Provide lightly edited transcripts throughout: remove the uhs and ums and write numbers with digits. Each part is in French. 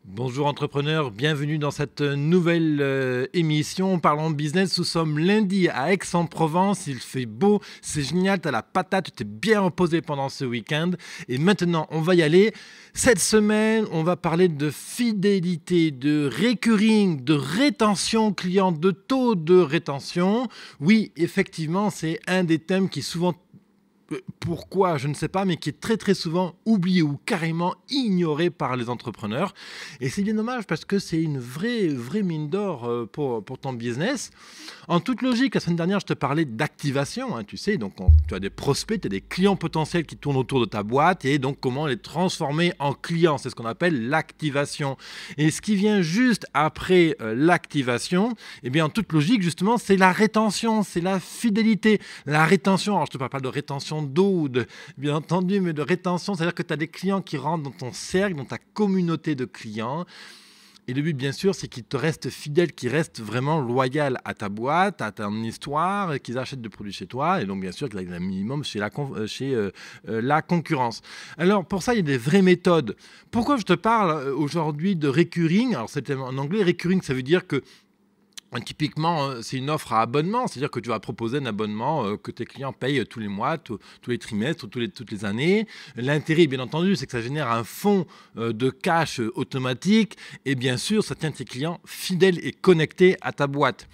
Bonjour entrepreneurs, bienvenue dans cette nouvelle émission Parlons Business. Nous sommes lundi à Aix-en-Provence, il fait beau, c'est génial, tu as la patate, tu t'es bien reposé pendant ce week-end et maintenant on va y aller. Cette semaine, on va parler de fidélité, de recurring, de rétention client, de taux de rétention. Oui, effectivement, c'est un des thèmes qui souvent pourquoi, je ne sais pas, mais qui est très très souvent oublié ou carrément ignoré par les entrepreneurs. Et c'est bien dommage parce que c'est une vraie mine d'or pour ton business. En toute logique, la semaine dernière, je te parlais d'activation, hein, tu sais, donc tu as des prospects, tu as des clients potentiels qui tournent autour de ta boîte et donc comment les transformer en clients, c'est ce qu'on appelle l'activation. Et ce qui vient juste après l'activation, eh bien en toute logique, justement, c'est la rétention, c'est la fidélité. La rétention, alors je ne te parle pas de rétention d'eau, bien entendu, mais de rétention, c'est-à-dire que tu as des clients qui rentrent dans ton cercle, dans ta communauté de clients. Et le but, bien sûr, c'est qu'ils te restent fidèles, qu'ils restent vraiment loyaux à ta boîte, à ton histoire, qu'ils achètent des produits chez toi, et donc, bien sûr, qu'il y a un minimum chez la concurrence. Alors, pour ça, il y a des vraies méthodes. Pourquoi je te parle aujourd'hui de recurring? Alors, c'était en anglais, recurring, ça veut dire que typiquement, c'est une offre à abonnement, c'est-à-dire que tu vas proposer un abonnement que tes clients payent tous les mois, tous les trimestres, toutes les années. L'intérêt, bien entendu, c'est que ça génère un fonds de cash automatique et bien sûr, ça tient tes clients fidèles et connectés à ta boîte.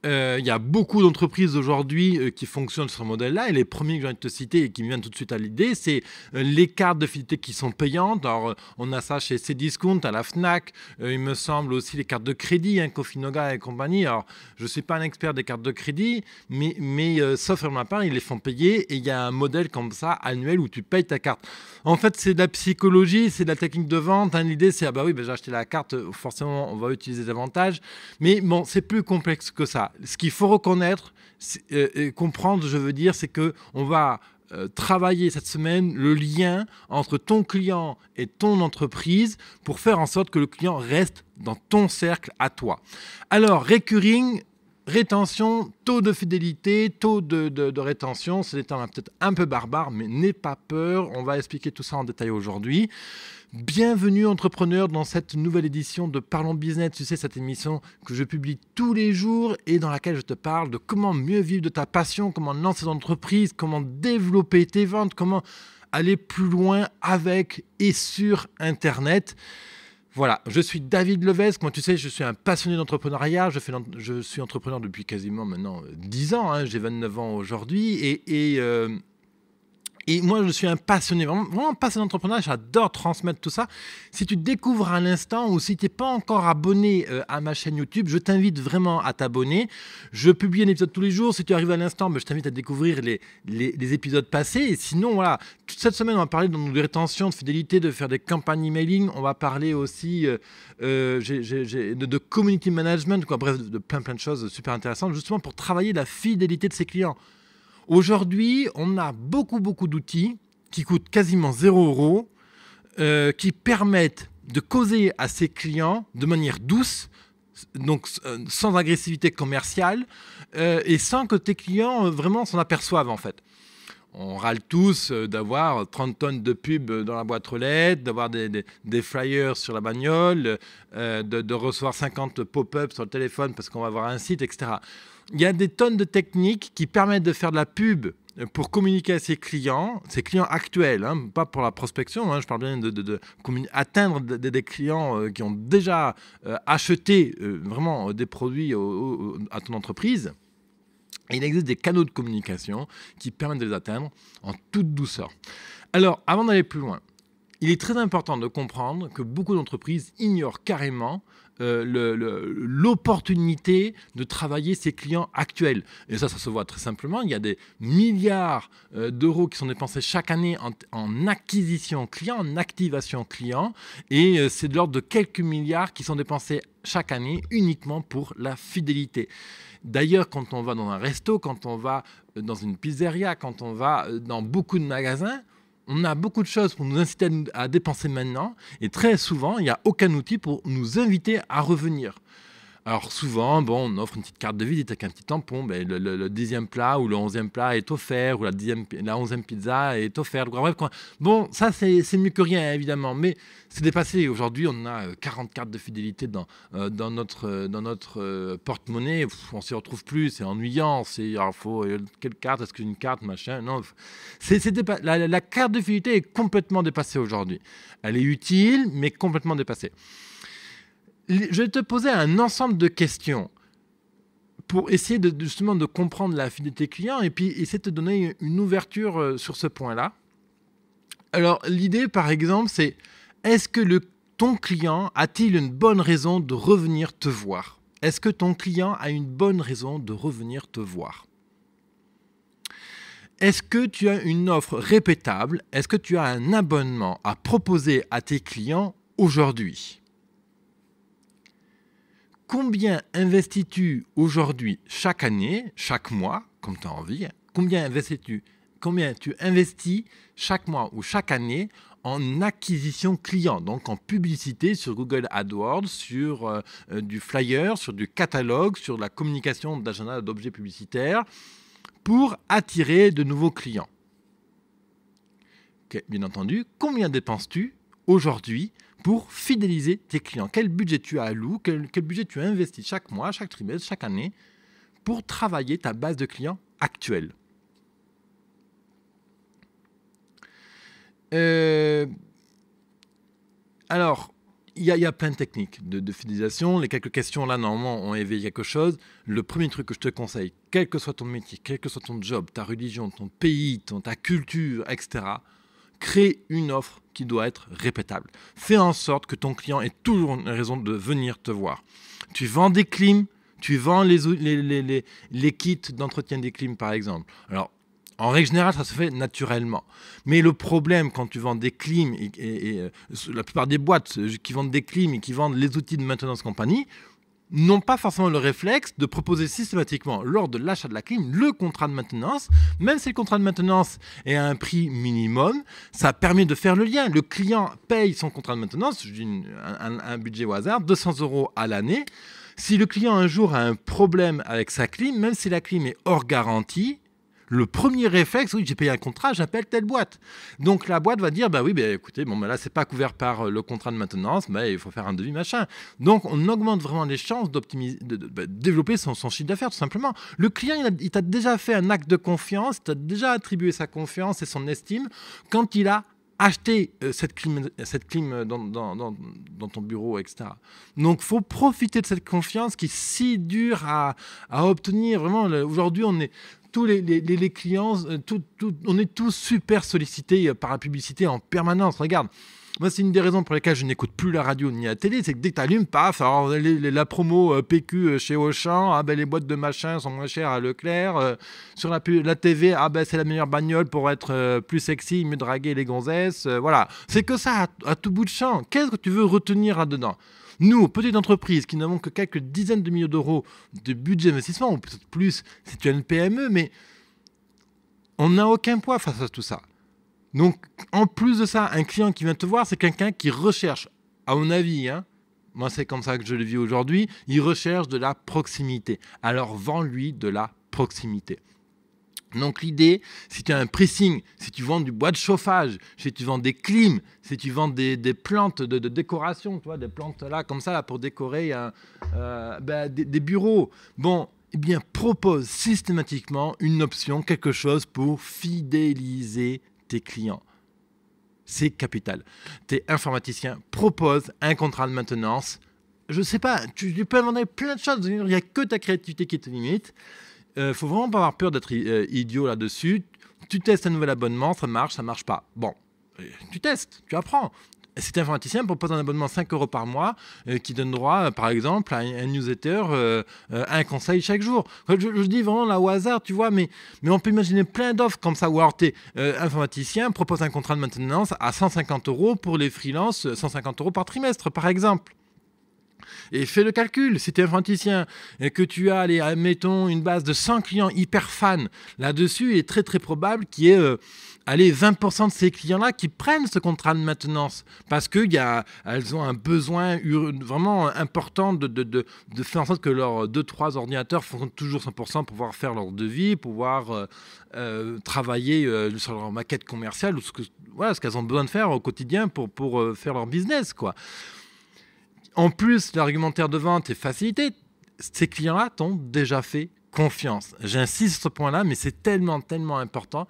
Il y a beaucoup d'entreprises aujourd'hui qui fonctionnent sur ce modèle-là. Et les premiers que j'ai envie de te citer et qui me viennent tout de suite à l'idée, c'est les cartes de fidélité qui sont payantes. Alors, on a ça chez Cdiscount, à la Fnac. Il me semble aussi les cartes de crédit, hein, Cofinoga et compagnie. Alors, je ne suis pas un expert des cartes de crédit, mais sauf pour ma part, ils les font payer. Et il y a un modèle comme ça, annuel, où tu payes ta carte. En fait, c'est de la psychologie, c'est de la technique de vente. Hein. L'idée, c'est, ah bah oui, bah, j'ai acheté la carte, forcément, on va utiliser davantage. Mais bon, c'est plus complexe que ça. Ce qu'il faut reconnaître et comprendre, je veux dire, c'est qu'on va travailler cette semaine le lien entre ton client et ton entreprise pour faire en sorte que le client reste dans ton cercle à toi. Alors, recurring, rétention, taux de fidélité, taux de rétention, c'est des termes peut-être un peu barbares, mais n'aie pas peur, on va expliquer tout ça en détail aujourd'hui. Bienvenue entrepreneur dans cette nouvelle édition de Parlons Business, tu sais, cette émission que je publie tous les jours et dans laquelle je te parle de comment mieux vivre de ta passion, comment lancer ton entreprise, comment développer tes ventes, comment aller plus loin avec et sur Internet. Voilà, je suis David Levesque, moi tu sais, je suis un passionné d'entrepreneuriat, je suis entrepreneur depuis quasiment maintenant 10 ans, hein, j'ai 29 ans aujourd'hui et moi, je suis un passionné, vraiment passionné d'entrepreneuriat. J'adore transmettre tout ça. Si tu découvres à l'instant ou si tu n'es pas encore abonné à ma chaîne YouTube, je t'invite vraiment à t'abonner. Je publie un épisode tous les jours. Si tu arrives à l'instant, je t'invite à découvrir les épisodes passés. Et sinon, voilà, toute cette semaine, on va parler de rétention, de fidélité, de faire des campagnes emailing. On va parler aussi de community management, quoi. Bref, de plein de choses super intéressantes, justement pour travailler la fidélité de ses clients. Aujourd'hui, on a beaucoup d'outils qui coûtent quasiment 0 €, qui permettent de causer à ses clients de manière douce, donc sans agressivité commerciale, et sans que tes clients vraiment s'en aperçoivent en fait. On râle tous d'avoir 30 tonnes de pubs dans la boîte aux lettres, d'avoir des flyers sur la bagnole, de recevoir 50 pop-ups sur le téléphone parce qu'on va avoir un site, etc. Il y a des tonnes de techniques qui permettent de faire de la pub pour communiquer à ses clients actuels, hein, pas pour la prospection, hein, je parle bien atteindre des clients qui ont déjà acheté vraiment des produits à ton entreprise. Et il existe des canaux de communication qui permettent de les atteindre en toute douceur. Alors, avant d'aller plus loin, il est très important de comprendre que beaucoup d'entreprises ignorent carrément l'opportunité de travailler ses clients actuels. Et ça se voit très simplement. Il y a des milliards d'euros qui sont dépensés chaque année en acquisition client, en activation client. Et c'est de l'ordre de quelques milliards qui sont dépensés chaque année uniquement pour la fidélité. D'ailleurs, quand on va dans un resto, quand on va dans une pizzeria, quand on va dans beaucoup de magasins, on a beaucoup de choses pour nous inciter à dépenser maintenant. Et très souvent, il n'y a aucun outil pour nous inviter à revenir. Alors souvent, bon, on offre une petite carte de visite avec un petit tampon. Ben, le 10e plat ou le 11e plat est offert, ou la 11e pizza est offerte. Bref, quoi. Bon, ça c'est mieux que rien, évidemment, mais c'est dépassé. Aujourd'hui, on a 40 cartes de fidélité dans notre porte-monnaie. On ne s'y retrouve plus, c'est ennuyant. Quelle carte, est-ce qu'une carte, machin. Non, la carte de fidélité est complètement dépassée aujourd'hui. Elle est utile, mais complètement dépassée. Je vais te poser un ensemble de questions pour essayer justement de comprendre la fidélité client et puis essayer de te donner une ouverture sur ce point-là. Alors, l'idée, par exemple, c'est est-ce que ton client a-t-il une bonne raison de revenir te voir? Est-ce que ton client a une bonne raison de revenir te voir? Est-ce que tu as une offre répétable? Est-ce que tu as un abonnement à proposer à tes clients aujourd'hui? Combien investis-tu aujourd'hui chaque année, chaque mois, comme tu as envie? Combien tu investis chaque mois ou chaque année en acquisition client, donc en publicité sur Google AdWords, sur du flyer, sur du catalogue, sur la communication d'agenda d'objets publicitaires pour attirer de nouveaux clients? Okay, bien entendu, combien dépenses-tu aujourd'hui pour fidéliser tes clients? Quel budget tu alloues, quel budget tu investis chaque mois, chaque trimestre, chaque année pour travailler ta base de clients actuelle? Alors, il y a plein de techniques de fidélisation. Les quelques questions là, normalement, ont éveillé quelque chose. Le premier truc que je te conseille, quel que soit ton métier, quel que soit ton job, ta religion, ton pays, ta culture, etc., crée une offre qui doit être répétable. Fais en sorte que ton client ait toujours une raison de venir te voir. Tu vends des clims, tu vends les kits d'entretien des clims, par exemple. Alors, en règle générale, ça se fait naturellement. Mais le problème, quand tu vends des clims, et la plupart des boîtes qui vendent des clims et qui vendent les outils de maintenance compagnie, n'ont pas forcément le réflexe de proposer systématiquement, lors de l'achat de la clim, le contrat de maintenance. Même si le contrat de maintenance est à un prix minimum, ça permet de faire le lien. Le client paye son contrat de maintenance, je dis un budget au hasard, 200 € à l'année. Si le client un jour a un problème avec sa clim, même si la clim est hors garantie, le premier réflexe, oui, j'ai payé un contrat, j'appelle telle boîte. Donc la boîte va dire, bah oui, bah, écoutez, bon, bah, là, c'est pas couvert par le contrat de maintenance, bah, il faut faire un devis, machin. Donc on augmente vraiment les chances d'optimiser, de développer son chiffre d'affaires, tout simplement. Le client, il t'a déjà fait un acte de confiance, il t'a déjà attribué sa confiance et son estime quand il a acheter cette clim dans ton bureau, etc. Donc, il faut profiter de cette confiance qui est si dure à obtenir. Vraiment, aujourd'hui, on est tous les clients, on est tous super sollicités par la publicité en permanence. Regarde, moi, c'est une des raisons pour lesquelles je n'écoute plus la radio ni la télé, c'est que dès que tu allumes, paf, alors la promo PQ chez Auchan, ah ben les boîtes de machin sont moins chères à Leclerc, sur la TV, ah ben c'est la meilleure bagnole pour être plus sexy, mieux draguer les gonzesses, voilà. C'est que ça à tout bout de champ. Qu'est-ce que tu veux retenir là-dedans? Nous, petites entreprises qui n'avons que quelques dizaines de milliers d'euros de budget d'investissement, ou peut-être plus si tu as une PME, mais on n'a aucun poids face à tout ça. Donc, en plus de ça, un client qui vient te voir, c'est quelqu'un qui recherche, à mon avis, moi c'est comme ça que je le vis aujourd'hui, il recherche de la proximité. Alors, vends-lui de la proximité. Donc l'idée, si tu as un pressing, si tu vends du bois de chauffage, si tu vends des clims, si tu vends des plantes de décoration, tu vois, des plantes là comme ça là, pour décorer des bureaux, bon, eh bien propose systématiquement une option, quelque chose pour fidéliser tes clients. C'est capital. T'es informaticien, propose un contrat de maintenance. Je sais pas, tu peux inventer plein de choses, il n'y a que ta créativité qui te limite. Faut vraiment pas avoir peur d'être idiot là-dessus. Tu testes un nouvel abonnement, ça marche pas. Bon, tu testes, tu apprends. Si tu es informaticien, propose un abonnement 5 € par mois qui donne droit, par exemple, à un newsletter, à un conseil chaque jour. Je dis vraiment là au hasard, tu vois, mais on peut imaginer plein d'offres comme ça où alors tu es informaticien, propose un contrat de maintenance à 150 € pour les freelances, 150 € par trimestre, par exemple. Et fais le calcul, si tu es informaticien et que tu as, allez, admettons, une base de 100 clients hyper fans là-dessus, il est très très probable qu'il y ait allez, 20% de ces clients-là qui prennent ce contrat de maintenance parce qu'elles ont un besoin vraiment important de faire en sorte que leurs 2-3 ordinateurs fonctionnent toujours 100% pour pouvoir faire leur devis, pouvoir travailler sur leur maquette commerciale ou ce qu'elles ont besoin de faire au quotidien pour faire leur business, quoi. En plus, l'argumentaire de vente est facilité. Ces clients-là t'ont déjà fait confiance. J'insiste sur ce point-là, mais c'est tellement, tellement important.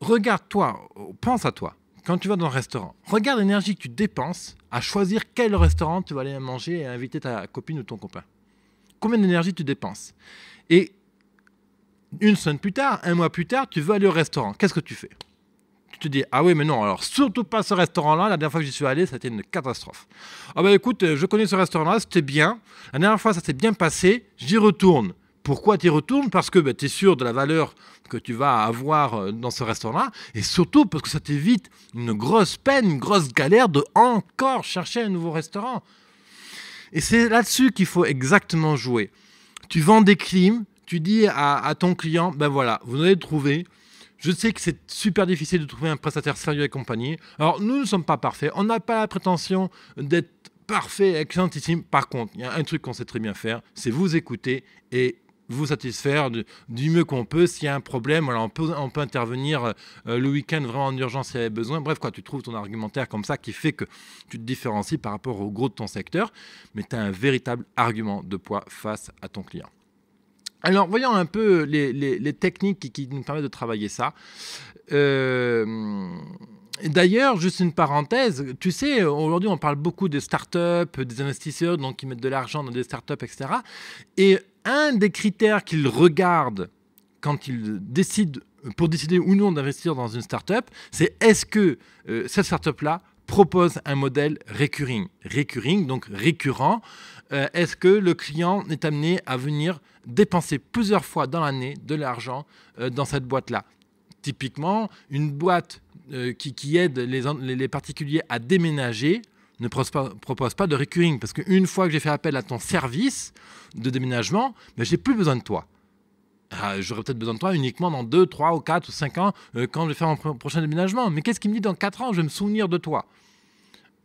Regarde-toi, pense à toi, quand tu vas dans un restaurant, regarde l'énergie que tu dépenses à choisir quel restaurant tu vas aller manger et inviter ta copine ou ton copain. Combien d'énergie tu dépenses? Et une semaine plus tard, un mois plus tard, tu veux aller au restaurant. Qu'est-ce que tu fais? Tu te dis, ah oui, mais non, alors surtout pas ce restaurant-là. La dernière fois que j'y suis allé, ça a été une catastrophe. Ah bah écoute, je connais ce restaurant-là, c'était bien. La dernière fois, ça s'est bien passé, j'y retourne. Pourquoi tu y retournes? Parce que tu es sûr de la valeur que tu vas avoir dans ce restaurant-là, et surtout parce que ça t'évite une grosse peine, une grosse galère de encore chercher un nouveau restaurant. Et c'est là-dessus qu'il faut exactement jouer. Tu vends des clims, tu dis à ton client, ben voilà, vous allez le trouver. Je sais que c'est super difficile de trouver un prestataire sérieux et compagnie. Alors, nous ne sommes pas parfaits. On n'a pas la prétention d'être parfait, excellentissime. Par contre, il y a un truc qu'on sait très bien faire, c'est vous écouter et vous satisfaire du mieux qu'on peut. S'il y a un problème, voilà, on peut intervenir le week-end vraiment en urgence s'il y avait besoin. Bref, quoi, tu trouves ton argumentaire comme ça qui fait que tu te différencies par rapport au gros de ton secteur, mais tu as un véritable argument de poids face à ton client. Alors, voyons un peu les techniques qui nous permettent de travailler ça. D'ailleurs, juste une parenthèse, tu sais, aujourd'hui, on parle beaucoup des startups, des investisseurs donc, qui mettent de l'argent dans des startups, etc. Et un des critères qu'ils regardent quand ils décident, pour décider ou non d'investir dans une startup, c'est est-ce que cette startup-là propose un modèle recurring, donc récurrent. Est-ce que le client est amené à venir dépenser plusieurs fois dans l'année de l'argent dans cette boîte-là? Typiquement, une boîte qui aide les particuliers à déménager ne propose pas de recurring, parce qu'une fois que j'ai fait appel à ton service de déménagement, ben, j'ai plus besoin de toi. J'aurais peut-être besoin de toi uniquement dans 2, 3 ou 4 ou 5 ans quand je vais faire mon prochain déménagement. Mais qu'est-ce qui me dit dans 4 ans, je vais me souvenir de toi?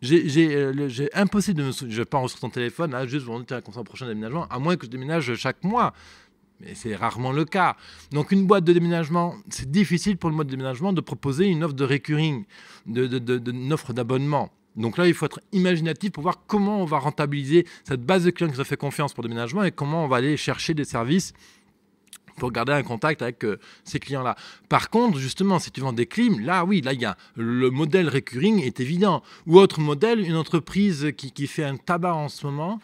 J'ai impossible de me souvenir. Je ne vais pas enregistrer ton téléphone, là, juste pour dire comme ça au prochain déménagement, à moins que je déménage chaque mois. Mais c'est rarement le cas. Donc une boîte de déménagement, c'est difficile pour le mode de déménagement de proposer une offre de recurring, une offre d'abonnement. Donc là, il faut être imaginatif pour voir comment on va rentabiliser cette base de clients qui nous a fait confiance pour le déménagement et comment on va aller chercher des services pour garder un contact avec ces clients-là. Par contre, justement, si tu vends des clims, là, oui, là, il y a le modèle recurring est évident. Ou autre modèle, une entreprise qui fait un tabac en ce moment.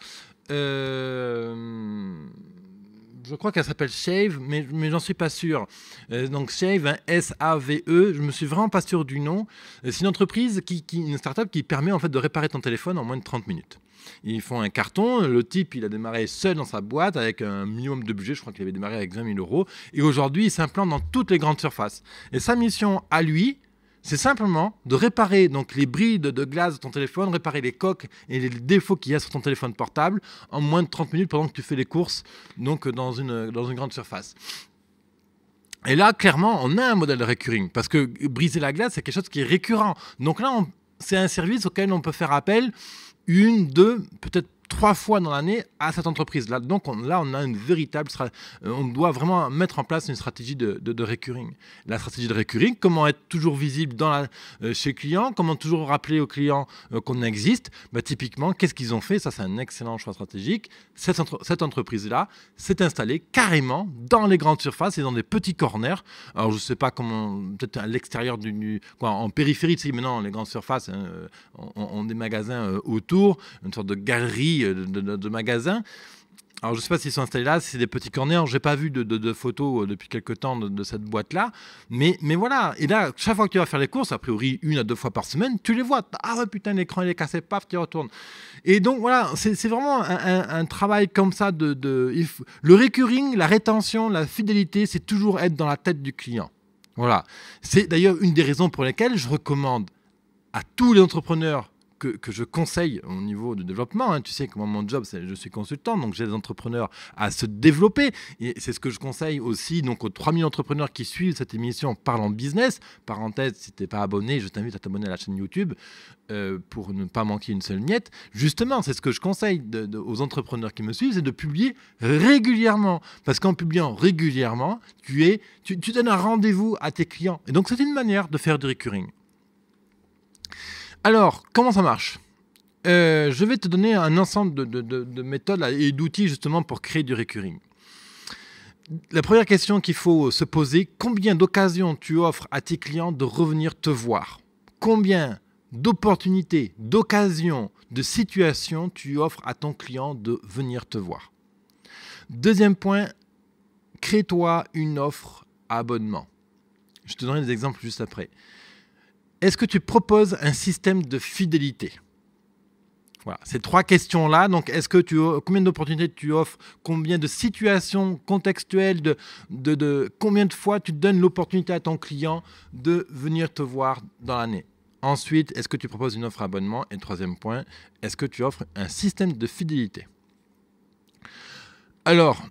Je crois qu'elle s'appelle Shave, mais j'en suis pas sûr. Donc Shave, hein, S-A-V-E, je me suis vraiment pas sûr du nom. C'est une entreprise, une start-up qui permet en fait de réparer ton téléphone en moins de 30 minutes. Ils font un carton, le type il a démarré seul dans sa boîte avec un minimum de budget, je crois qu'il avait démarré avec 20 000 €. Et aujourd'hui il s'implante dans toutes les grandes surfaces. Et sa mission à lui, c'est simplement de réparer donc, les bris de glace de ton téléphone, réparer les coques et les défauts qu'il y a sur ton téléphone portable en moins de 30 minutes pendant que tu fais les courses donc, dans une grande surface. Et là, clairement, on a un modèle de recurring parce que briser la glace, c'est quelque chose qui est récurrent. Donc là, c'est un service auquel on peut faire appel 1, 2, peut-être 3 fois dans l'année à cette entreprise-là. Donc on a une véritable on doit vraiment mettre en place une stratégie de recurring. La stratégie de recurring, comment être toujours visible chez le client, comment toujours rappeler aux clients qu'on existe. Bah, typiquement, qu'est-ce qu'ils ont fait? Ça, c'est un excellent choix stratégique. Cette entreprise-là s'est installée carrément dans les grandes surfaces et dans des petits corners. Alors je ne sais pas comment, peut-être à l'extérieur en périphérie, tu sais, maintenant les grandes surfaces ont des magasins autour, une sorte de galerie de magasins. Alors, je ne sais pas s'ils sont installés là, si c'est des petits corners. Je n'ai pas vu de photos depuis quelques temps de cette boîte-là. Mais voilà. Et là, chaque fois que tu vas faire les courses, a priori 1 à 2 fois par semaine, tu les vois. Ah ouais, putain, l'écran il est cassé, paf, tu retournes. Et donc, voilà, c'est vraiment un travail comme ça. Le recurring, la rétention, la fidélité, c'est toujours être dans la tête du client. Voilà. C'est d'ailleurs une des raisons pour lesquelles je recommande à tous les entrepreneurs que je conseille au niveau de développement. Hein. Tu sais que moi, mon job, je suis consultant, donc j'aide les entrepreneurs à se développer. Et c'est ce que je conseille aussi donc, aux 3000 entrepreneurs qui suivent cette émission Parlons Business. Parenthèse, si tu n'es pas abonné, je t'invite à t'abonner à la chaîne YouTube pour ne pas manquer une seule miette. Justement, c'est ce que je conseille aux entrepreneurs qui me suivent, c'est de publier régulièrement. Parce qu'en publiant régulièrement, tu donnes un rendez-vous à tes clients. Et donc, c'est une manière de faire du recurring. Alors, comment ça marche ? Je vais te donner un ensemble de méthodes et d'outils justement pour créer du recurring. La première question qu'il faut se poser, combien d'occasions tu offres à tes clients de revenir te voir ? Combien d'opportunités, d'occasions, de situations tu offres à ton client de venir te voir ? Deuxième point, crée-toi une offre à abonnement. Je te donnerai des exemples juste après. Est-ce que tu proposes un système de fidélité ? Voilà, ces 3 questions-là. Donc, combien d'opportunités tu offres ? Combien de situations contextuelles, combien de fois tu donnes l'opportunité à ton client de venir te voir dans l'année ? Ensuite, est-ce que tu proposes une offre à abonnement ? Et troisième point, est-ce que tu offres un système de fidélité ? Alors,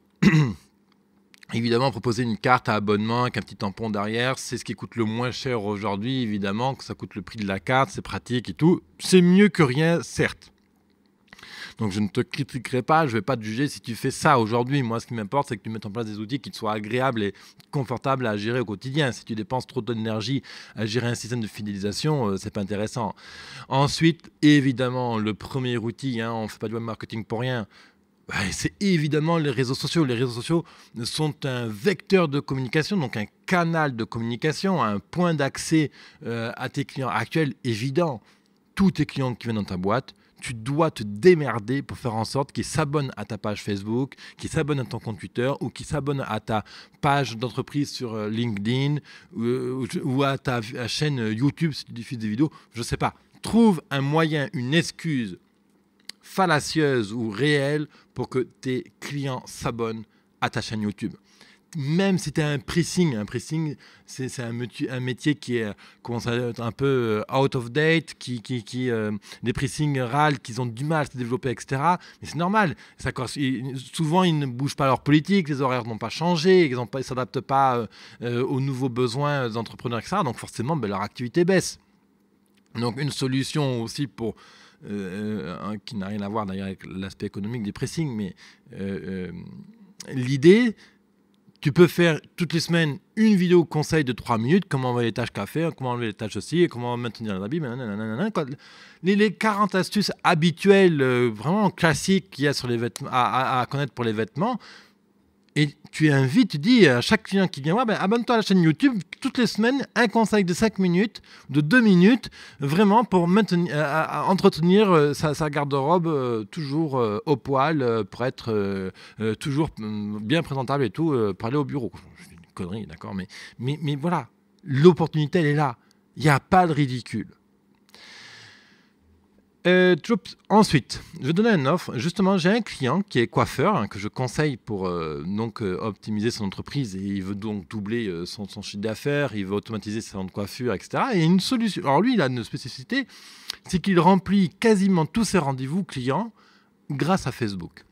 évidemment, proposer une carte à abonnement avec un petit tampon derrière, c'est ce qui coûte le moins cher aujourd'hui, évidemment, que ça coûte le prix de la carte, c'est pratique et tout. C'est mieux que rien, certes. Donc, je ne te critiquerai pas, je ne vais pas te juger si tu fais ça aujourd'hui. Moi, ce qui m'importe, c'est que tu mettes en place des outils qui te soient agréables et confortables à gérer au quotidien. Si tu dépenses trop d'énergie à gérer un système de fidélisation, c'est pas intéressant. Ensuite, évidemment, le premier outil, on ne fait pas du web marketing pour rien. C'est évidemment les réseaux sociaux. Les réseaux sociaux sont un vecteur de communication, donc un canal de communication, un point d'accès à tes clients actuels évident. Tous tes clients qui viennent dans ta boîte, tu dois te démerder pour faire en sorte qu'ils s'abonnent à ta page Facebook, qu'ils s'abonnent à ton compte Twitter ou qu'ils s'abonnent à ta page d'entreprise sur LinkedIn ou à ta chaîne YouTube si tu diffuses des vidéos. Je ne sais pas. Trouve un moyen, une excuse fallacieuse ou réelle pour que tes clients s'abonnent à ta chaîne YouTube. Même si tu as un pricing, c'est un métier qui commence à être un peu out of date, des pricing râlent, qui ont du mal à se développer, etc. Mais c'est normal. Souvent, ils ne bougent pas leur politique, les horaires n'ont pas changé, ils ne s'adaptent pas aux nouveaux besoins des entrepreneurs, etc. Donc forcément, leur activité baisse. Donc une solution aussi pour... qui n'a rien à voir d'ailleurs avec l'aspect économique des pressings, mais l'idée, tu peux faire toutes les semaines une vidéo conseil de 3 minutes, comment enlever les tâches café, comment enlever les tâches aussi, et comment maintenir les habits, les 40 astuces habituelles, vraiment classiques qu'il y a sur les vêtements, à connaître pour les vêtements. Et tu invites, tu dis à chaque client qui vient voir, abonne-toi à la chaîne YouTube toutes les semaines, un conseil de 5 minutes, de 2 minutes, vraiment pour entretenir sa garde-robe toujours au poil, pour être toujours bien présentable et tout, pour aller au bureau. C'est une connerie, d'accord, mais voilà, l'opportunité, elle est là. Il n'y a pas de ridicule. Ensuite, je vais donner une offre. Justement, j'ai un client qui est coiffeur, que je conseille pour optimiser son entreprise. Et il veut donc doubler son chiffre d'affaires, il veut automatiser ses salons de coiffure, etc. Et une solution. Alors lui, il a une spécificité, c'est qu'il remplit quasiment tous ses rendez-vous clients grâce à Facebook.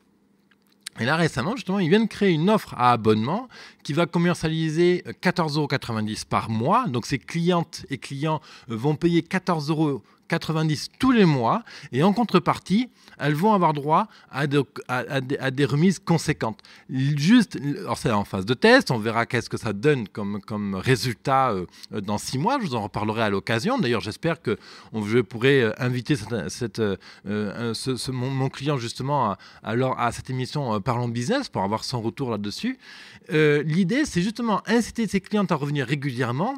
Et là, récemment, justement, il vient de créer une offre à abonnement qui va commercialiser 14,90 € par mois. Donc, ses clientes et clients vont payer 14,90 € tous les mois. Et en contrepartie, elles vont avoir droit à des remises conséquentes. Alors c'est en phase de test, on verra qu'est-ce que ça donne comme résultat dans 6 mois. Je vous en reparlerai à l'occasion. D'ailleurs, j'espère que je pourrai inviter mon client justement à cette émission Parlons Business pour avoir son retour là-dessus. L'idée, c'est justement inciter ses clientes à revenir régulièrement.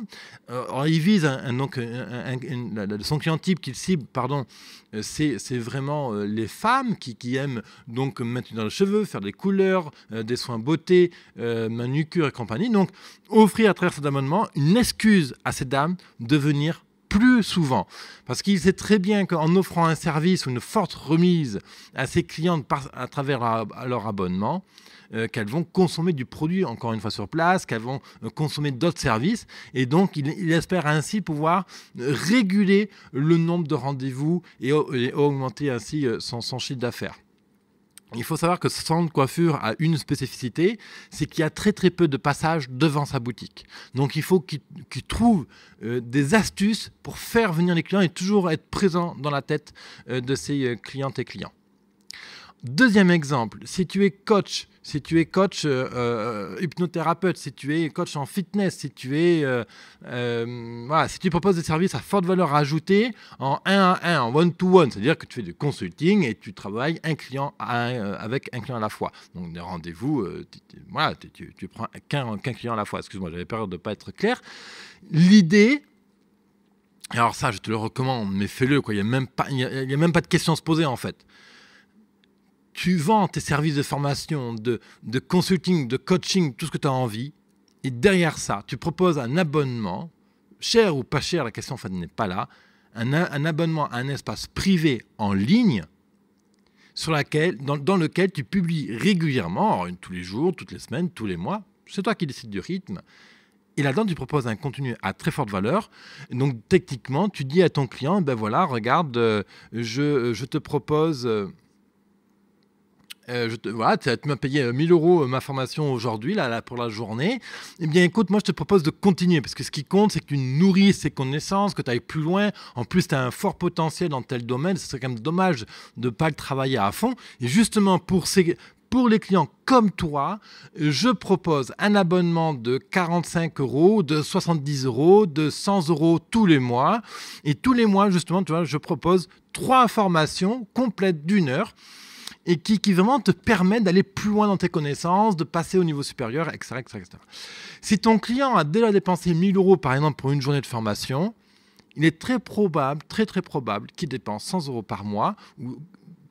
Alors, il vise son client type qu'il cible, c'est vraiment les femmes qui aiment donc maintenir les cheveux, faire des couleurs, des soins beauté, manucure et compagnie. Donc, offrir à travers cet abonnement une excuse à ces dames de venir plus souvent. Parce qu'il sait très bien qu'en offrant un service ou une forte remise à ses clients à travers leur abonnement, qu'elles vont consommer du produit, encore une fois sur place, qu'elles vont consommer d'autres services. Et donc, il espère ainsi pouvoir réguler le nombre de rendez-vous et augmenter ainsi son chiffre d'affaires. Il faut savoir que ce salon de coiffure a une spécificité, c'est qu'il y a très très peu de passages devant sa boutique. Donc il faut qu'il trouve des astuces pour faire venir les clients et toujours être présent dans la tête de ses clientes et clients. Deuxième exemple, si tu es coach hypnothérapeute, si tu es coach en fitness, si tu proposes des services à forte valeur ajoutée en 1 à 1, en one-to-one, c'est-à-dire que tu fais du consulting et tu travailles avec un client à la fois. Donc des rendez-vous, tu prends qu'un client à la fois. Excuse-moi, j'avais peur de ne pas être clair. L'idée, alors ça je te le recommande, mais fais-le, quoi. Il n'y a même pas de question à se poser en fait. Tu vends tes services de formation, de consulting, de coaching, tout ce que tu as envie. Et derrière ça, tu proposes un abonnement, cher ou pas cher, la question en fait n'est pas là, un abonnement à un espace privé en ligne dans lequel tu publies régulièrement, tous les jours, toutes les semaines, tous les mois. C'est toi qui décides du rythme. Et là-dedans, tu proposes un contenu à très forte valeur. Donc, techniquement, tu dis à ton client, ben voilà, regarde, je te propose... tu m'as payé 1 000 € ma formation aujourd'hui, là, pour la journée. Eh bien, écoute, moi, je te propose de continuer parce que ce qui compte, c'est que tu nourrisses ces connaissances, que tu ailles plus loin. En plus, tu as un fort potentiel dans tel domaine. Ce serait quand même dommage de ne pas le travailler à fond. Et justement, pour les clients comme toi, je propose un abonnement de 45 €, de 70 €, de 100 € tous les mois. Et tous les mois, justement, tu vois, je propose 3 formations complètes d'1 heure. Et qui vraiment te permet d'aller plus loin dans tes connaissances, de passer au niveau supérieur, etc., etc., etc. Si ton client a déjà dépensé 1 000 € par exemple pour une journée de formation, il est très probable qu'il dépense 100 € par mois, ou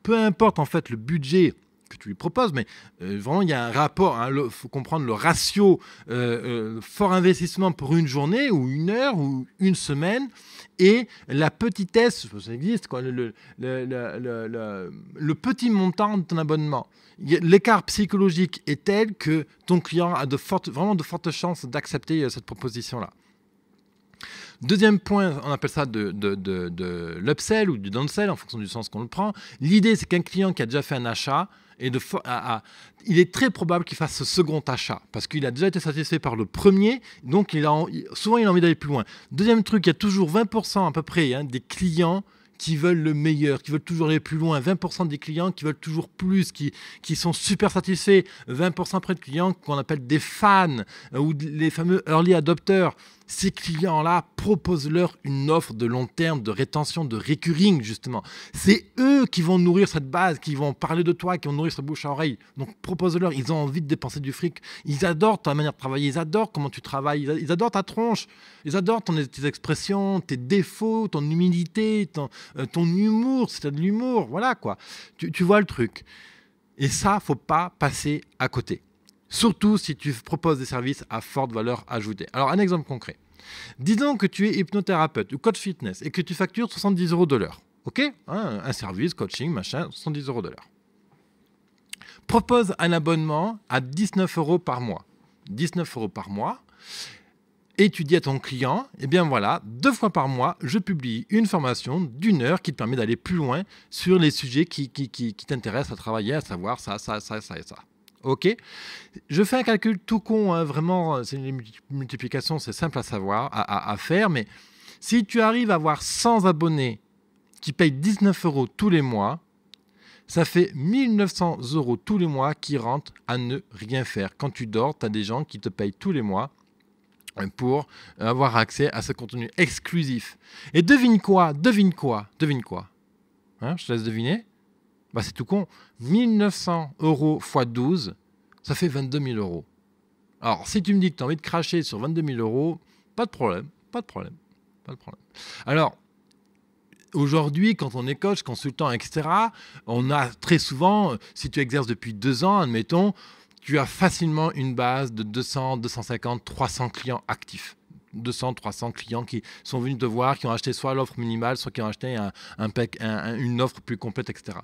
peu importe en fait le budget que tu lui proposes, mais vraiment il y a un rapport, il faut comprendre le ratio fort investissement pour une journée ou 1 heure ou une semaine et la petitesse, ça existe, quoi, le petit montant de ton abonnement. L'écart psychologique est tel que ton client a vraiment de fortes chances d'accepter cette proposition-là. Deuxième point, on appelle ça de l'upsell ou du downsell en fonction du sens qu'on le prend. L'idée, c'est qu'un client qui a déjà fait un achat, il est très probable qu'il fasse ce second achat parce qu'il a déjà été satisfait par le premier, donc souvent il a envie d'aller plus loin. Deuxième truc, il y a toujours 20% à peu près des clients qui veulent le meilleur, qui veulent toujours aller plus loin, 20% des clients qui veulent toujours plus, qui sont super satisfaits, 20% après de clients qu'on appelle des fans ou les fameux early adopters. Ces clients-là, proposent-leur une offre de long terme, de rétention, de recurring, justement. C'est eux qui vont nourrir cette base, qui vont parler de toi, qui vont nourrir sa bouche à oreille. Donc, propose-leur. Ils ont envie de dépenser du fric. Ils adorent ta manière de travailler. Ils adorent comment tu travailles. Ils adorent ta tronche. Ils adorent tes expressions, tes défauts, ton humilité, ton humour. Si tu as de l'humour, voilà quoi. Tu vois le truc. Et ça, faut pas passer à côté. Surtout si tu proposes des services à forte valeur ajoutée. Alors, un exemple concret. Disons que tu es hypnothérapeute ou coach fitness et que tu factures 70 € de l'heure. OK, un service, coaching, machin, 70 € de l'heure. Propose un abonnement à 19 € par mois. 19 € par mois. Et tu dis à ton client, eh bien voilà, 2 fois par mois, je publie une formation d'1 heure qui te permet d'aller plus loin sur les sujets qui t'intéressent à travailler, à savoir ça et ça. OK, je fais un calcul tout con, vraiment, c'est une multiplication, c'est simple à savoir, à faire, mais si tu arrives à avoir 100 abonnés qui payent 19 € tous les mois, ça fait 1 900 € tous les mois qui rentrent à ne rien faire. Quand tu dors, tu as des gens qui te payent tous les mois pour avoir accès à ce contenu exclusif. Et devine quoi, hein, je te laisse deviner. Bah, c'est tout con. 1 900 € x 12, ça fait 22 000 €. Alors, si tu me dis que tu as envie de cracher sur 22 000 €, pas de problème. Alors, aujourd'hui, quand on est coach, consultant, etc., on a très souvent, si tu exerces depuis 2 ans, admettons, tu as facilement une base de 200, 250, 300 clients actifs. 200, 300 clients qui sont venus te voir, qui ont acheté soit l'offre minimale, soit qui ont acheté une offre plus complète, etc.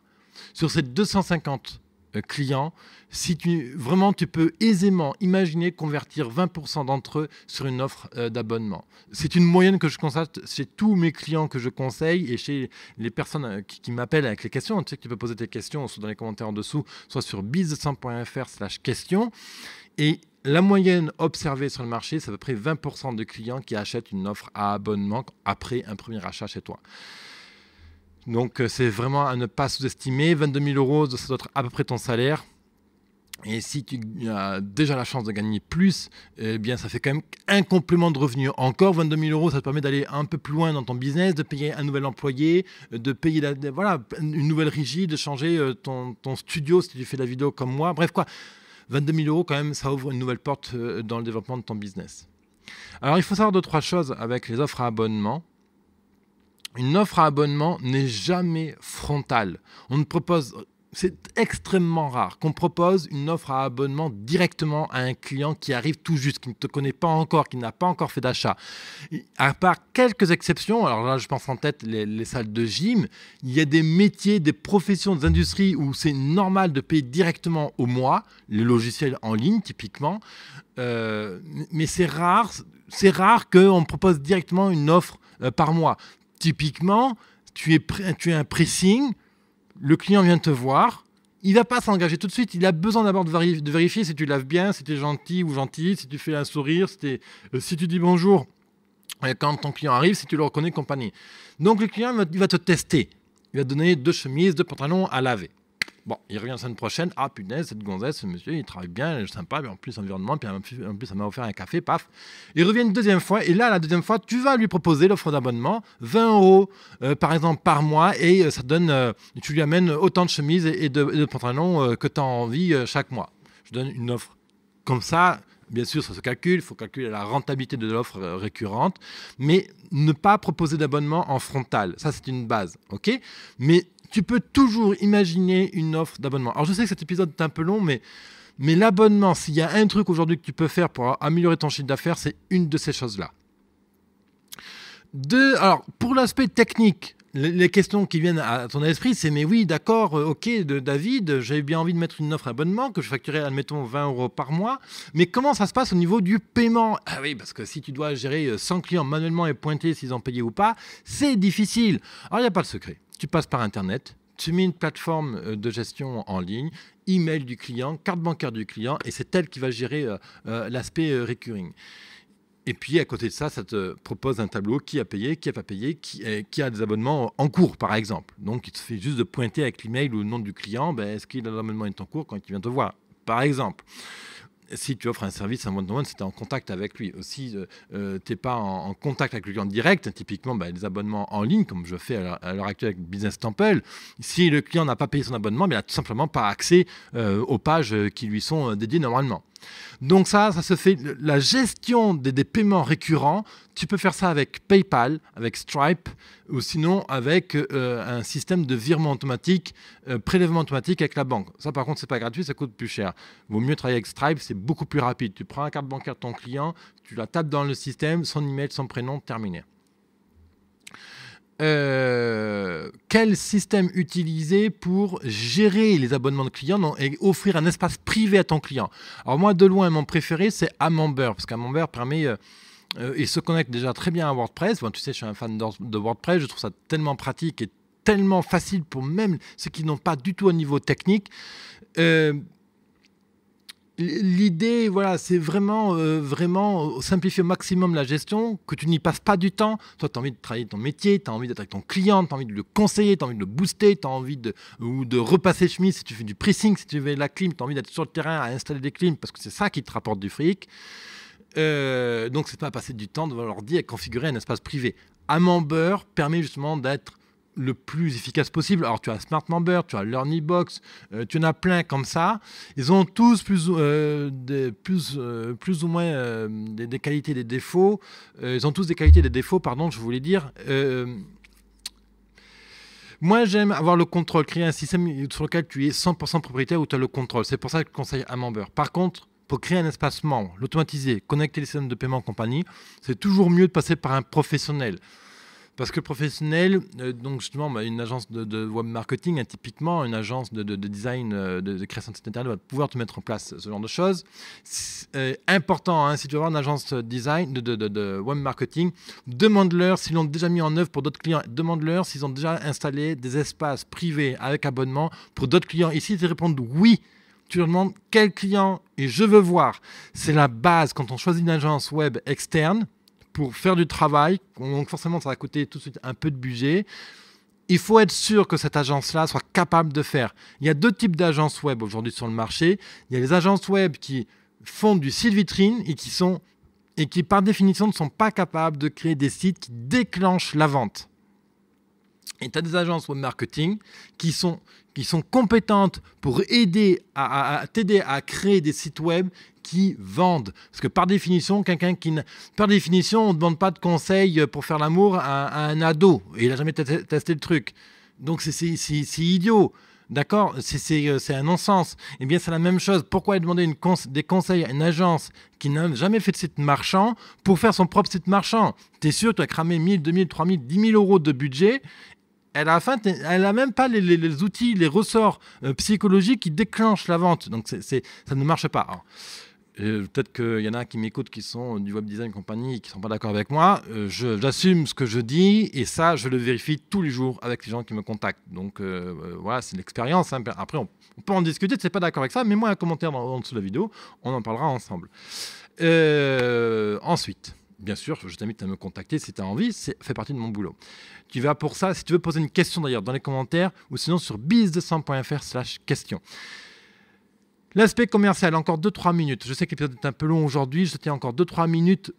Sur ces 250 clients, si tu peux aisément imaginer convertir 20% d'entre eux sur une offre d'abonnement. C'est une moyenne que je constate chez tous mes clients que je conseille et chez les personnes qui m'appellent avec les questions. Tu sais que tu peux poser tes questions soit dans les commentaires en dessous, soit sur biz100.fr/questions. Et la moyenne observée sur le marché, c'est à peu près 20% de clients qui achètent une offre à abonnement après un premier achat chez toi. Donc, c'est vraiment à ne pas sous-estimer. 22 000 €, ça doit être à peu près ton salaire. Et si tu as déjà la chance de gagner plus, eh bien, ça fait quand même un complément de revenu. Encore 22 000 €, ça te permet d'aller un peu plus loin dans ton business, de payer un nouvel employé, de payer une nouvelle régie, de changer ton studio si tu fais de la vidéo comme moi. Bref, 22 000 €, quand même, ça ouvre une nouvelle porte dans le développement de ton business. Alors, il faut savoir 2-3 choses avec les offres à abonnement. Une offre à abonnement n'est jamais frontale. C'est extrêmement rare qu'on propose une offre à abonnement directement à un client qui arrive tout juste, qui ne te connaît pas encore, qui n'a pas encore fait d'achat. À part quelques exceptions, alors là je pense en tête les salles de gym, il y a des métiers, des professions, des industries où c'est normal de payer directement au mois, les logiciels en ligne typiquement, mais c'est rare qu'on propose directement une offre par mois. Typiquement, tu es un pressing, le client vient te voir, il ne va pas s'engager tout de suite, il a besoin d'abord de vérifier si tu laves bien, si tu es gentil ou gentille, si tu fais un sourire, si tu dis bonjour quand ton client arrive, si tu le reconnais, compagnie. Donc le client il va te tester, il va te donner 2 chemises, 2 pantalons à laver. Bon, il revient la semaine prochaine. Ah, punaise, cette gonzesse, ce monsieur, il travaille bien, il est sympa, mais en plus, environnement, puis en plus, ça m'a offert un café, paf. Il revient une deuxième fois, et là, la deuxième fois, tu vas lui proposer l'offre d'abonnement, 20 €, par exemple, par mois, et ça donne, tu lui amènes autant de chemises et de pantalons que tu as envie chaque mois. Je donne une offre comme ça. Bien sûr, ça se calcule, il faut calculer la rentabilité de l'offre récurrente, mais ne pas proposer d'abonnement en frontal, ça c'est une base, ok ? Mais tu peux toujours imaginer une offre d'abonnement. Alors je sais que cet épisode est un peu long, mais l'abonnement, s'il y a un truc aujourd'hui que tu peux faire pour améliorer ton chiffre d'affaires, c'est une de ces choses-là. Alors, pour l'aspect technique, les questions qui viennent à ton esprit, c'est mais oui, d'accord, ok, David, j'avais bien envie de mettre une offre d'abonnement que je facturais, admettons, 20 € par mois, mais comment ça se passe au niveau du paiement ? Ah oui, parce que si tu dois gérer 100 clients manuellement et pointer s'ils ont payé ou pas, c'est difficile. Alors, il n'y a pas de secret. Tu passes par Internet, tu mets une plateforme de gestion en ligne, email du client, carte bancaire du client, et c'est elle qui va gérer l'aspect recurring. Et puis, à côté de ça, ça te propose un tableau qui a payé, qui n'a pas payé, qui a des abonnements en cours, par exemple. Donc, il te fait juste de pointer avec l'email ou le nom du client, est-ce qu'il a l'abonnement est en cours quand il vient te voir, par exemple. Si tu offres un service à one-to-one, si tu es en contact avec lui. Aussi, tu n'es pas en contact avec le client direct, typiquement les abonnements en ligne, comme je fais à l'heure actuelle avec Business Temple. Si le client n'a pas payé son abonnement, il n'a tout simplement pas accès aux pages qui lui sont dédiées normalement. Donc ça se fait, la gestion des paiements récurrents, tu peux faire ça avec PayPal, avec Stripe, ou sinon avec un système de virement automatique, prélèvement automatique avec la banque. Ça par contre, c'est pas gratuit, ça coûte plus cher. Vaut mieux travailler avec Stripe, c'est beaucoup plus rapide. Tu prends la carte bancaire de ton client, tu la tapes dans le système, son email, son prénom, terminé. Quel système utiliser pour gérer les abonnements de clients et offrir un espace privé à ton client? Alors moi, de loin, mon préféré, c'est Amember, parce qu'Amember permet... il se connecte déjà très bien à WordPress. Bon, tu sais, je suis un fan de WordPress, je trouve ça tellement pratique et tellement facile pour même ceux qui n'ont pas du tout un niveau technique. L'idée, voilà, c'est vraiment simplifier au maximum la gestion, que tu n'y passes pas du temps. Toi, tu as envie de travailler ton métier, tu as envie d'être avec ton client, tu as envie de le conseiller, tu as envie de le booster, tu as envie de repasser chemise si tu fais du pressing, si tu fais de la clim, tu as envie d'être sur le terrain à installer des clims parce que c'est ça qui te rapporte du fric. Donc, c'est pas passer du temps devant l'ordi à configurer un espace privé. Amember permet justement d'être le plus efficace possible. Alors, tu as Smart Member, tu as LearnyBox, tu en as plein comme ça. Ils ont tous plus ou moins des qualités et des défauts. Ils ont tous des qualités et des défauts, pardon, je voulais dire. Moi, j'aime avoir le contrôle, créer un système sur lequel tu es 100% propriétaire où tu as le contrôle. C'est pour ça que je conseille Amember. Par contre, pour créer un espace membre, l'automatiser, connecter les systèmes de paiement et compagnie, c'est toujours mieux de passer par un professionnel. Parce que le professionnel, donc justement, une agence de web marketing, typiquement, une agence de design, de création de site internet va pouvoir te mettre en place ce genre de choses. Important, hein, si tu veux avoir une agence design, de web marketing, demande-leur s'ils l'ont déjà mis en œuvre pour d'autres clients. Demande-leur s'ils ont déjà installé des espaces privés avec abonnement pour d'autres clients. Ici, ils te répondent oui. Tu leur demandes quel client et je veux voir. C'est la base quand on choisit une agence web externe. Pour faire du travail, donc forcément ça va coûter tout de suite un peu de budget. Il faut être sûr que cette agence-là soit capable de faire. Il y a deux types d'agences web aujourd'hui sur le marché. Il y a les agences web qui font du site vitrine et qui par définition ne sont pas capables de créer des sites qui déclenchent la vente. Et tu as des agences web marketing qui sont compétentes pour aider t'aider à créer des sites web qui vendent. Parce que par définition, on ne demande pas de conseils pour faire l'amour à un ado. Et il n'a jamais testé le truc. Donc c'est idiot. D'accord, c'est un non-sens. Eh bien, c'est la même chose. Pourquoi demander des conseils à une agence qui n'a jamais fait de site marchand pour faire son propre site marchand? Tu es sûr que tu as cramé 1000, 2000, 3000, 10 000 euros de budget. À la fin, elle n'a même pas les outils, les ressorts psychologiques qui déclenchent la vente. Donc, ça ne marche pas. Alors, peut-être qu'il y en a qui m'écoutent qui sont du web design compagnie et qui ne sont pas d'accord avec moi. J'assume ce que je dis et ça, je le vérifie tous les jours avec les gens qui me contactent. Donc, voilà, c'est l'expérience. Hein. Après, on peut en discuter. Tu n'es pas d'accord avec ça, mets-moi un commentaire en dessous de la vidéo. On en parlera ensemble. Ensuite, bien sûr, je t'invite à me contacter si tu as envie. Ça fait partie de mon boulot. Tu vas pour ça, si tu veux poser une question d'ailleurs dans les commentaires ou sinon sur biz200.fr/question. L'aspect commercial, encore 2-3 minutes. Je sais que l'épisode est un peu long aujourd'hui. Je tiens encore 2-3 minutes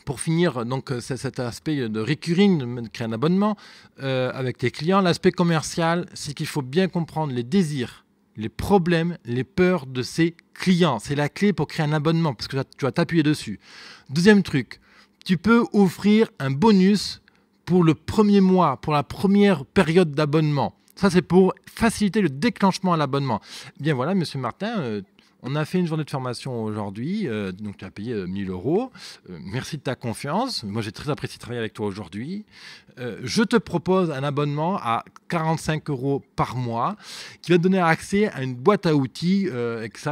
pour finir donc, cet aspect de recurring, de créer un abonnement avec tes clients. L'aspect commercial, c'est qu'il faut bien comprendre les désirs, les problèmes, les peurs de ses clients. C'est la clé pour créer un abonnement parce que tu vas t'appuyer dessus. Deuxième truc, tu peux offrir un bonus pour le premier mois, pour la première période d'abonnement. Ça, c'est pour faciliter le déclenchement à l'abonnement. Bien voilà, Monsieur Martin, on a fait une journée de formation aujourd'hui, donc tu as payé 1 000 euros. Merci de ta confiance. Moi, j'ai très apprécié de travailler avec toi aujourd'hui. Je te propose un abonnement à 45 euros par mois qui va te donner accès à une boîte à outils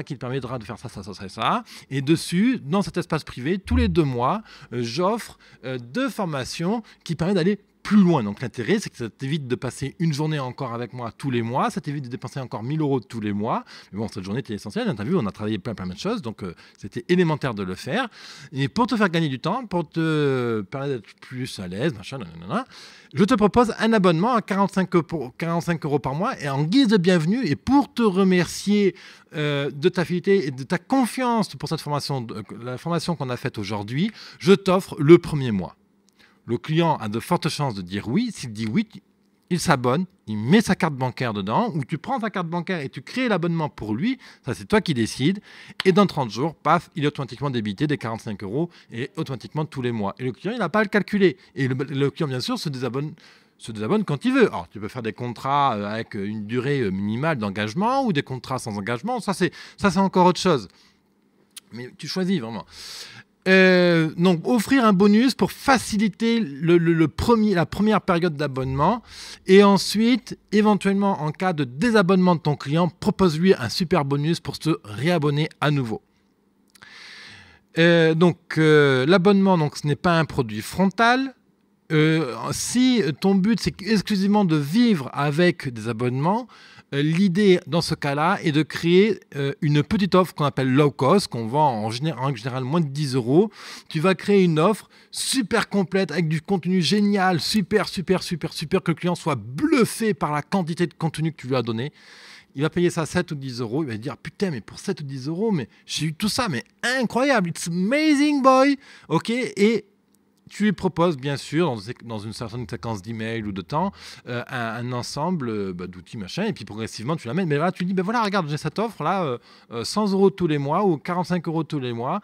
qui te permettra de faire ça. Et dessus, dans cet espace privé, tous les 2 mois, j'offre 2 formations qui permettent d'aller plus loin. Donc l'intérêt, c'est que ça t'évite de passer une journée encore avec moi tous les mois, ça t'évite de dépenser encore 1 000 euros tous les mois. Mais bon, cette journée était essentielle, tu as vu, on a travaillé plein de choses, donc c'était élémentaire de le faire. Et pour te faire gagner du temps, pour te permettre d'être plus à l'aise, je te propose un abonnement à 45 euros par mois et en guise de bienvenue et pour te remercier de ta fidélité et de ta confiance pour cette formation, la formation qu'on a faite aujourd'hui, je t'offre le premier mois. Le client a de fortes chances de dire oui. S'il dit oui, il s'abonne, il met sa carte bancaire dedans, ou tu prends ta carte bancaire et tu crées l'abonnement pour lui. Ça, c'est toi qui décides. Et dans 30 jours, paf, il est automatiquement débité des 45 euros et automatiquement tous les mois. Et le client, il n'a pas à le calculer. Et le client, bien sûr, se désabonne quand il veut. Alors, tu peux faire des contrats avec une durée minimale d'engagement ou des contrats sans engagement. Ça, c'est encore autre chose. Mais tu choisis vraiment. Donc, offrir un bonus pour faciliter la première période d'abonnement et ensuite, éventuellement, en cas de désabonnement de ton client, propose-lui un super bonus pour se réabonner à nouveau. L'abonnement, donc, ce n'est pas un produit frontal. Si ton but, c'est exclusivement de vivre avec des abonnements, l'idée dans ce cas-là est de créer une petite offre qu'on appelle low cost, qu'on vend en général moins de 10 euros. Tu vas créer une offre super complète avec du contenu génial, super, que le client soit bluffé par la quantité de contenu que tu lui as donné. Il va payer ça 7 ou 10 euros. Il va dire putain, mais pour 7 ou 10 euros, mais j'ai eu tout ça, mais incroyable, it's amazing boy. Ok, et tu lui proposes, bien sûr, dans une certaine séquence d'emails ou de temps, un ensemble d'outils, machin, et puis progressivement, tu l'amènes. Mais là, tu lui dis, voilà, regarde, j'ai cette offre-là, 100 euros tous les mois ou 45 euros tous les mois,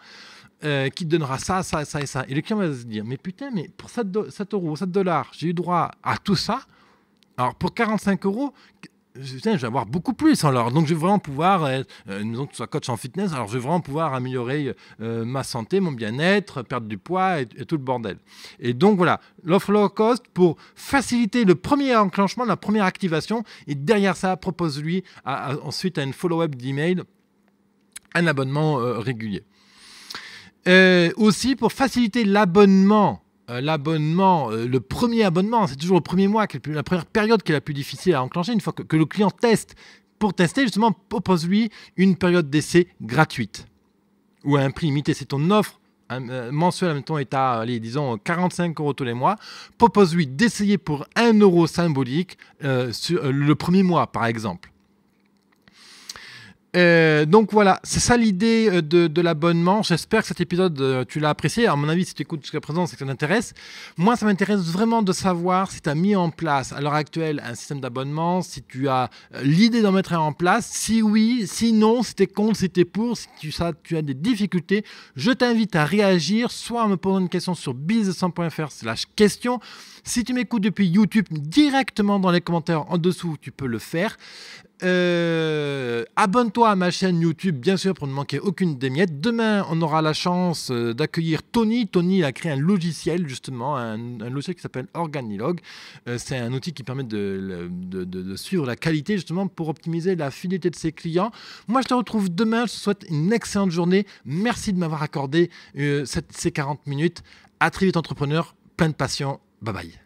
qui te donnera ça et ça. Et le client va se dire, mais putain, mais pour 7 euros, 7 $, j'ai eu droit à tout ça. Alors, pour 45 euros, je vais avoir beaucoup plus alors. Donc, je vais vraiment pouvoir, disons que tu sois coach en fitness, alors je vais vraiment pouvoir améliorer ma santé, mon bien-être, perdre du poids et tout le bordel. Et donc, voilà, l'offre low cost pour faciliter le premier enclenchement, la première activation. Et derrière ça, propose-lui ensuite à une follow-up d'email un abonnement régulier. Aussi, pour faciliter l'abonnement, le premier abonnement, c'est toujours le premier mois, la première période qui est la plus difficile à enclencher. Une fois que le client teste, pour tester, justement, propose-lui une période d'essai gratuite ou à un prix limité. C'est ton offre mensuelle, en même temps, est à, disons, 45 € tous les mois. Propose-lui d'essayer pour 1 € symbolique sur le premier mois, par exemple. Donc voilà, c'est ça l'idée de l'abonnement. J'espère que cet épisode, tu l'as apprécié. À mon avis, si tu écoutes jusqu'à présent, c'est que ça t'intéresse. Moi, ça m'intéresse vraiment de savoir si tu as mis en place à l'heure actuelle un système d'abonnement, si tu as l'idée d'en mettre un en place, si oui, si non, si tu es contre, si tu es pour, si tu as des difficultés. Je t'invite à réagir, soit en me posant une question sur business100.fr/question. Si tu m'écoutes depuis YouTube, directement dans les commentaires en dessous, tu peux le faire. Abonne-toi à ma chaîne YouTube, bien sûr, pour ne manquer aucune des miettes. Demain, on aura la chance d'accueillir Tony. Tony a créé un logiciel, justement, un logiciel qui s'appelle Organilog. C'est un outil qui permet de suivre la qualité, justement, pour optimiser la fidélité de ses clients. Moi, je te retrouve demain. Je te souhaite une excellente journée. Merci de m'avoir accordé ces 40 minutes. À très vite, entrepreneur. Plein de passion. Bye bye.